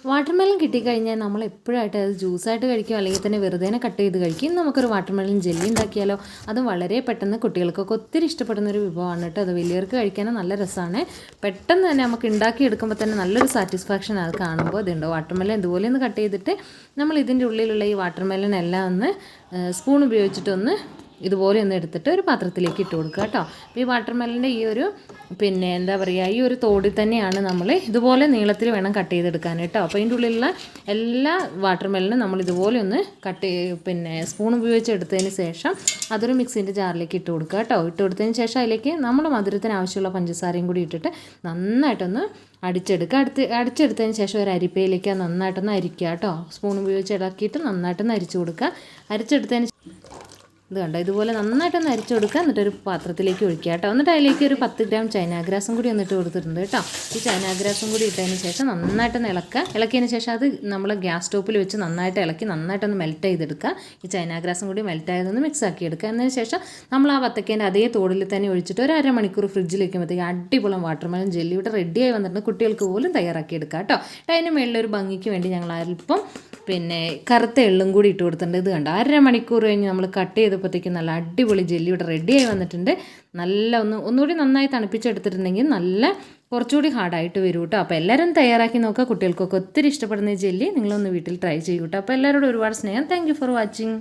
Watermelon കിട്ടിക്കഴിഞ്ഞാൽ നമ്മൾ എപ്പോഴായിട്ട് അത് ജ്യൂസായിട്ട് കഴിക്കും, അല്ലെങ്കിൽ തന്നെ വെറുതെ കട്ട് ചെയ്ത് കഴിക്കും. നമുക്കൊരു വാട്ടർമെലൺ ജെല്ലി ഉണ്ടാക്കിയാലോ. അതും വളരെ പെട്ടെന്ന് കുട്ടികൾക്കൊക്കെ ഒത്തിരി ഇഷ്ടപ്പെടുന്നൊരു വിഭവമാണ് കേട്ടോ. അത് വലിയവർക്ക് കഴിക്കാനും നല്ല രസമാണ്. പെട്ടെന്ന് തന്നെ നമുക്ക് ഉണ്ടാക്കിയെടുക്കുമ്പോൾ തന്നെ നല്ലൊരു സാറ്റിസ്ഫാക്ഷൻ അത് കാണുമ്പോൾ. ഇതുണ്ടോ വാട്ടർമെലൺ ഇതുപോലെ ഒന്ന് കട്ട് ചെയ്തിട്ട് നമ്മൾ ഇതിൻ്റെ ഉള്ളിലുള്ള ഈ വാട്ടർമെലൺ എല്ലാം ഒന്ന് സ്പൂൺ ഉപയോഗിച്ചിട്ടൊന്ന് ഇതുപോലെ ഒന്ന് എടുത്തിട്ട് ഒരു പാത്രത്തിലേക്ക് ഇട്ട് കൊടുക്കുക കേട്ടോ. അപ്പോൾ ഈ വാട്ടർമെലൻ്റെ ഈ ഒരു എന്താ പറയുക, ഈ ഒരു തോടിൽ തന്നെയാണ് നമ്മൾ ഇതുപോലെ നീളത്തിൽ വേണം കട്ട് ചെയ്തെടുക്കാൻ കേട്ടോ. അപ്പോൾ ഇതിൻ്റെ ഉള്ളിലുള്ള എല്ലാ വാട്ടർമെലനും നമ്മൾ ഇതുപോലെ ഒന്ന് സ്പൂൺ ഉപയോഗിച്ച് എടുത്തതിന് ശേഷം അതൊരു മിക്സിൻ്റെ ജാറിലേക്ക് ഇട്ട് കൊടുക്കുക കേട്ടോ. ഇട്ട് കൊടുത്തതിന് ശേഷം അതിലേക്ക് നമ്മുടെ മധുരത്തിന് ആവശ്യമുള്ള പഞ്ചസാരയും കൂടി ഇട്ടിട്ട് നന്നായിട്ടൊന്ന് അടിച്ചെടുത്തതിന് ശേഷം ഒരു അരിപ്പയിലേക്ക് നന്നായിട്ടൊന്ന് അരിക്കുക കേട്ടോ. സ്പൂൺ ഉപയോഗിച്ച് ഇളക്കിയിട്ട് നന്നായിട്ടൊന്ന് അരിച്ചു കൊടുക്കുക. അരിച്ചെടുത്തതിന് ഇത് കണ്ടോ, ഇതുപോലെ നന്നായിട്ടൊന്ന് അരിച്ചു കൊടുക്കുക. എന്നിട്ടൊരു പാത്രത്തിലേക്ക് ഒഴിക്കുക കേട്ടോ. എന്നിട്ട് അതിലേക്ക് ഒരു 10 ഗ്രാം ചൈനാഗ്രാസും കൂടി ഒന്നിട്ട് കൊടുത്തിട്ടുണ്ട് കേട്ടോ. ഈ ചൈനാഗ്രാസും കൂടി ഇട്ടതിന് ശേഷം നന്നായിട്ടൊന്ന് ഇളക്കിയതിന് ശേഷം അത് നമ്മൾ ഗ്യാസ് സ്റ്റോപ്പിൽ വെച്ച് നന്നായിട്ട് ഇളക്കി നന്നായിട്ടൊന്ന് മെൽറ്റ് ചെയ്തെടുക്കുക. ഈ ചൈനാഗ്രാസും കൂടി മെൽറ്റ് ആയതൊന്ന് മിക്സ് ആക്കി എടുക്കുക. എന്നതിന് ശേഷം നമ്മൾ ആ വത്തക്കേൻ്റെ അതേ തോടിൽ തന്നെ ഒഴിച്ചിട്ട് ഒരു അരമണിക്കൂർ ഫ്രിഡ്ജിൽ വയ്ക്കുമ്പോഴത്തേക്ക് അടിപൊളി വാട്ടർമെലൺ ജെല്ലി ഇവിടെ റെഡിയായി വന്നിട്ടുണ്ട്. കുട്ടികൾക്ക് പോലും തയ്യാറാക്കി എടുക്കുക കേട്ടോ. അതിന് മേളിലൊരു ഭംഗിക്ക് വേണ്ടി ഞങ്ങൾ അല്പം കറുത്ത എള്ളും കൂടി ഇട്ട് കൊടുത്തിട്ടുണ്ട്. ഇത് കണ്ടോ, അരമണിക്കൂർ കഴിഞ്ഞ് നമ്മൾ കട്ട് ചെയ്തപ്പോഴത്തേക്കും നല്ല അടിപൊളി ജെല്ലി ഇവിടെ റെഡിയായി വന്നിട്ടുണ്ട്. നല്ല ഒന്നുകൂടി നന്നായി തണുപ്പിച്ചെടുത്തിട്ടുണ്ടെങ്കിൽ നല്ല കുറച്ചുകൂടി ഹാർഡായിട്ട് വരും കേട്ടോ. അപ്പോൾ എല്ലാവരും തയ്യാറാക്കി നോക്കുക. കുട്ടികൾക്കൊക്കെ ഒത്തിരി ഇഷ്ടപ്പെടുന്ന ഈ ജെല്ലി നിങ്ങളൊന്ന് വീട്ടിൽ ട്രൈ ചെയ്യൂ കേട്ടോ. അപ്പോൾ എല്ലാവരോടും ഒരുപാട് സ്നേഹം. Thank you for watching.